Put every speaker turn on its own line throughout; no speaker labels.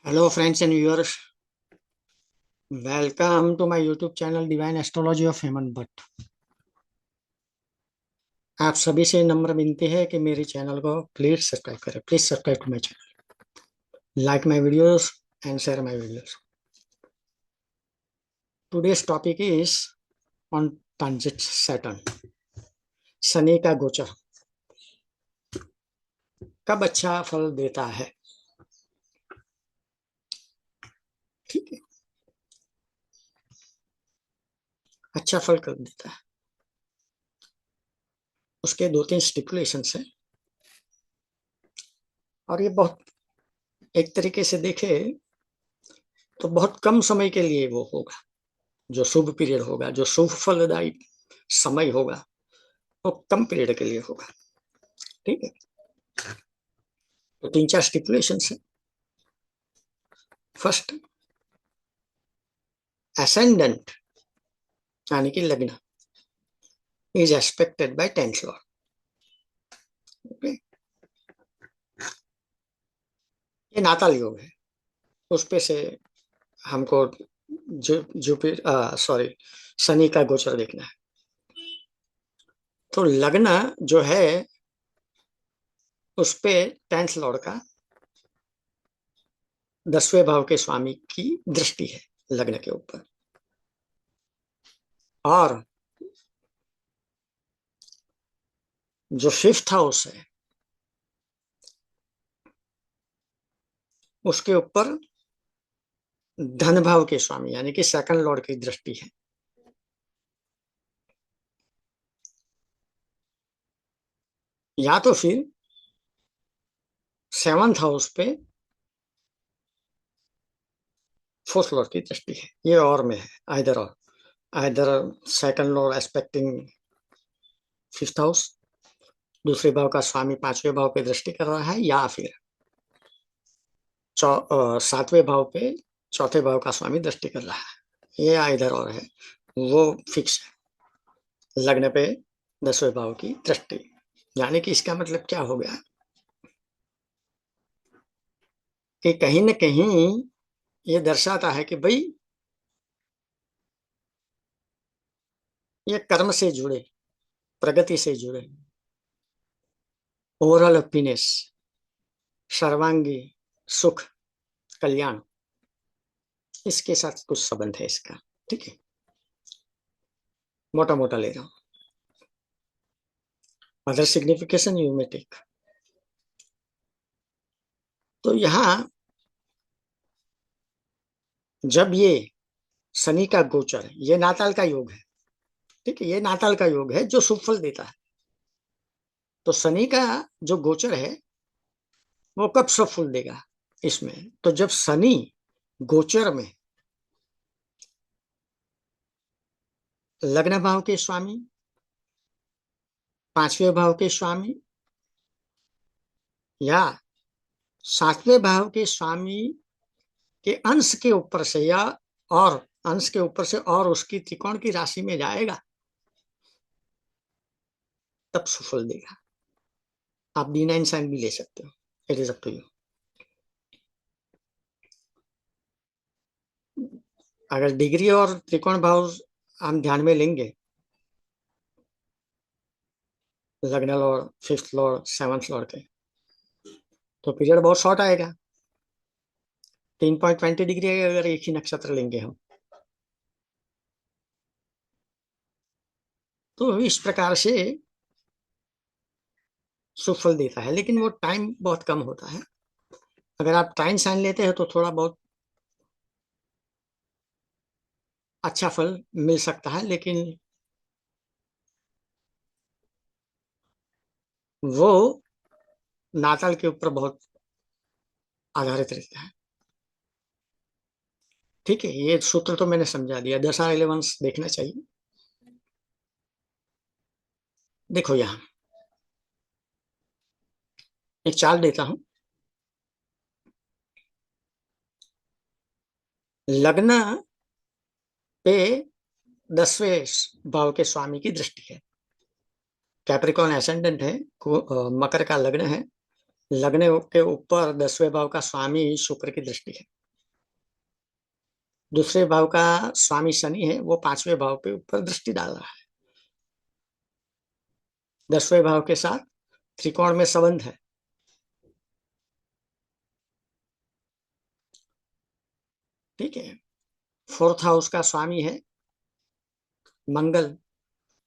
Hello, friends and viewers. Welcome to my YouTube channel Divine Astrology of Hemant Bhatt. आप सभी से नम्र विनती है कि मेरे चैनल को प्लीज सब्सक्राइब करें. Please subscribe to my channel, like my videos and share my videos. Today's topic is on transit Saturn. Shani का गोचर कब अच्छा फल देता है. ठीक है, अच्छा फल कब देता है उसके दो तीन स्टिपुलेशंस हैं. और ये बहुत एक तरीके से देखे तो बहुत कम समय के लिए वो होगा. जो शुभ पीरियड होगा, जो शुभ फलदायी समय होगा, वो कम पीरियड के लिए होगा. ठीक है, तो तीन चार स्टिपुलेशन है. फर्स्ट, असेंडेंट यानी कि लग्न is expected bye 10th Lord. Okay, ये नाताल योग है. उस पे से हमको सॉरी शनि का गोचर देखना है. तो लग्न जो है उस पे 10th लॉर्ड का 10वें भाव के स्वामी की दृष्टि है लग्न के ऊपर. और जो 5th हाउस है उसके ऊपर धन भाव के स्वामी यानी कि 2nd लॉर्ड की दृष्टि है. या तो फिर 7th हाउस पे 4th लॉर्ड की दृष्टि है. ये और में है, either 2nd Lord expecting 5th house, दूसरे भाव का स्वामी 5वें भाव पे दृष्टि कर रहा है, या फिर 7वें भाव पे 4थे भाव का स्वामी दृष्टि कर रहा है. ये आइदर और है, वो फिक्स है. लग्न पे 10वें भाव की दृष्टि, यानी कि इसका मतलब क्या हो गया कि कहीं न कहीं ये दर्शाता है कि भाई ये कर्म से जुड़े, प्रगति से जुड़े, ओवरऑल हैप्पीनेस, सर्वांगी सुख, कल्याण, इसके साथ कुछ संबंध है इसका. ठीक है, मोटा मोटा ले रहा हूं. Other signification you may take. तो यहां जब ये शनि का गोचर है, ये नाताल का योग है. ठीक है, ये नाताल का योग है जो शुभ फल देता है. तो शनि का जो गोचर है वो कब शुभ फल देगा इसमें. तो जब शनि गोचर में लग्न भाव के स्वामी, 5वें भाव के स्वामी, या 7वें भाव के स्वामी के अंश के ऊपर से, या और अंश के ऊपर से और उसकी त्रिकोण की राशि में जाएगा, तब सुफल देगा. आप D9 साइन भी ले सकते हो, it is up to you. अगर डिग्री और त्रिकोण भाव हम ध्यान में लेंगे, लग्न Lord, 5th Lord, 7th Lord के, तो पीरियड बहुत शॉर्ट आएगा. 3.20 डिग्री अगर एक ही नक्षत्र लेंगे हम, तो इस प्रकार से सुफल देता है. लेकिन वो टाइम बहुत कम होता है. अगर आप टाइम साइन लेते हैं तो थोड़ा बहुत अच्छा फल मिल सकता है, लेकिन वो नाताल के ऊपर बहुत आधारित रहता है. ठीक है, ये सूत्र तो मैंने समझा दिया. दशा रिलेवेंस देखना चाहिए. देखो यहां एक चाल देता हूं. लग्न पे 10वें भाव के स्वामी की दृष्टि है. कैप्रिकॉन एसेंडेंट है, मकर का लग्न है. लग्न के ऊपर 10वें भाव का स्वामी शुक्र की दृष्टि है. दूसरे भाव का स्वामी शनि है, वो 5वें भाव पे ऊपर दृष्टि डाल रहा है। 10वें भाव के साथ त्रिकोण में संबंध है। ठीक है। 4th हाउस का स्वामी है मंगल,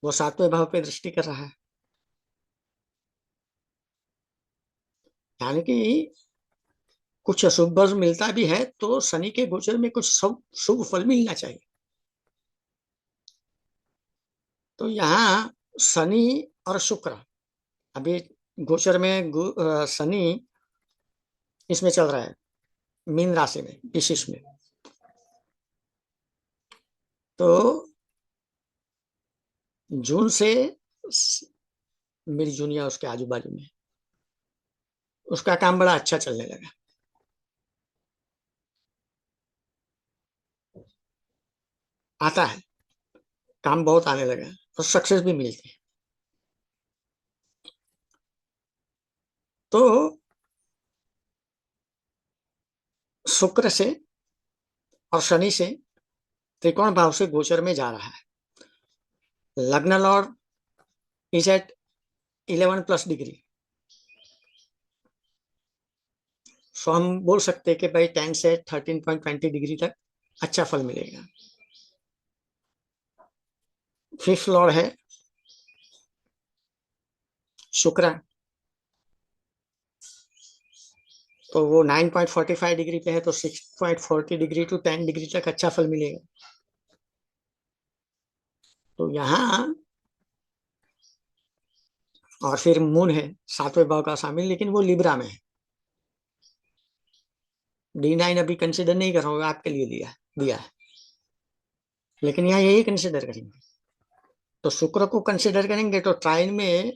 वो 7वें भाव पे दृष्टि कर रहा है। यानी कि कुछ अशुभ फल मिलता भी है तो शनि के गोचर में कुछ शुभ शुभ फल मिलना चाहिए। तो यहाँ शनि और शुक्र अभी गोचर में शनि इसमें चल रहा है, मीन राशि में, विशेष में। तो जून से मेरी जूनिया उसके आजू बाजू में, उसका काम बड़ा अच्छा चलने लगा, आता है, काम बहुत आने लगा और सक्सेस भी मिलती है। तो शुक्र से और शनि से त्रिकोण भाव से गोचर में जा रहा है। लग्न लॉर्ड इज एट 11+ डिग्री। सो हम बोल सकते हैं कि भाई 10 से 13.20 डिग्री तक अच्छा फल मिलेगा। 5th लॉर्ड है शुक्र, तो वो 9.45 डिग्री पे है, तो 6.40 डिग्री टू 10 डिग्री तक अच्छा फल मिलेगा। तो यहाँ और फिर मून है 7वें भाव का शामिल, लेकिन वो लिब्रा में है। D9 अभी कंसिडर नहीं कर रहा हूँ, आपके लिए दिया है, लेकिन यहाँ यही कंसिडर करेंगे। तो शुक्र को कंसिडर करेंगे तो ट्राइन में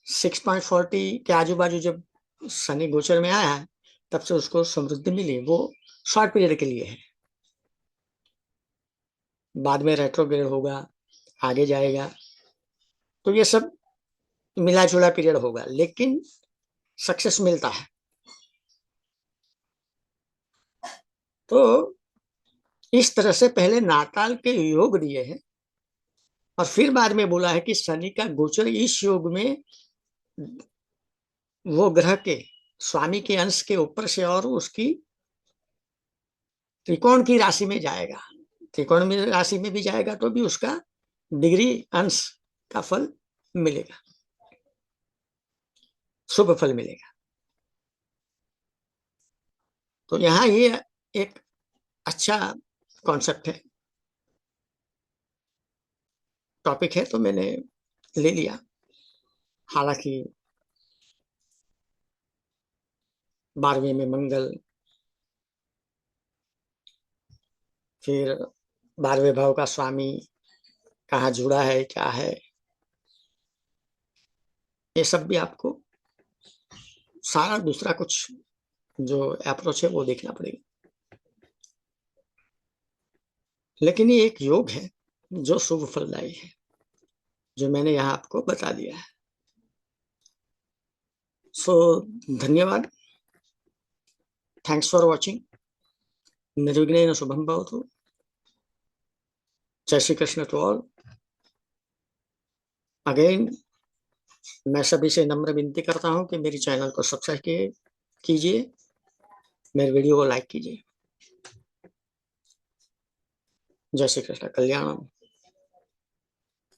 6.40 के आजू बाजू जब शनि गोचर में आया है, तब से उसको समृद्धि मिली, वो शॉर्ट पीरियड के लिए है। बाद में रेट्रोग्रेड होगा, आगे जाएगा, तो ये सब मिला जुला पीरियड होगा, लेकिन सक्सेस मिलता है। तो इस तरह से पहले नाटाल के योग दिए हैं और फिर बाद में बोला है कि शनि का गोचर इस योग में वो ग्रह के स्वामी के अंश के ऊपर से और उसकी त्रिकोण की राशि में जाएगा। त्रिकोण में राशि में भी जाएगा तो भी उसका डिग्री अंश का फल मिलेगा, शुभ फल मिलेगा। तो यहाँ ये एक अच्छा कॉन्सेप्ट है, टॉपिक है, तो मैंने ले लिया। हालांकि 12वें में मंगल, फिर 12वें भाव का स्वामी कहाँ जुड़ा है, क्या है, ये सब भी आपको सारा दूसरा कुछ जो अप्रोच है वो देखना पड़ेगा। लेकिन ये एक योग है जो शुभ फलदायी है, जो मैंने यहाँ आपको बता दिया है। सो धन्यवाद, थैंक्स फॉर वॉचिंग। निर्विघ्नेन शुभम भवतु। जय Shri Krishna to all. Again मैं सभी से नम्र विनती करता हूँ कि मेरी चैनल को सब्सक्राइब कीजिए, मेरे वीडियो को लाइक कीजिए। जय श्री कृष्ण, कल्याण।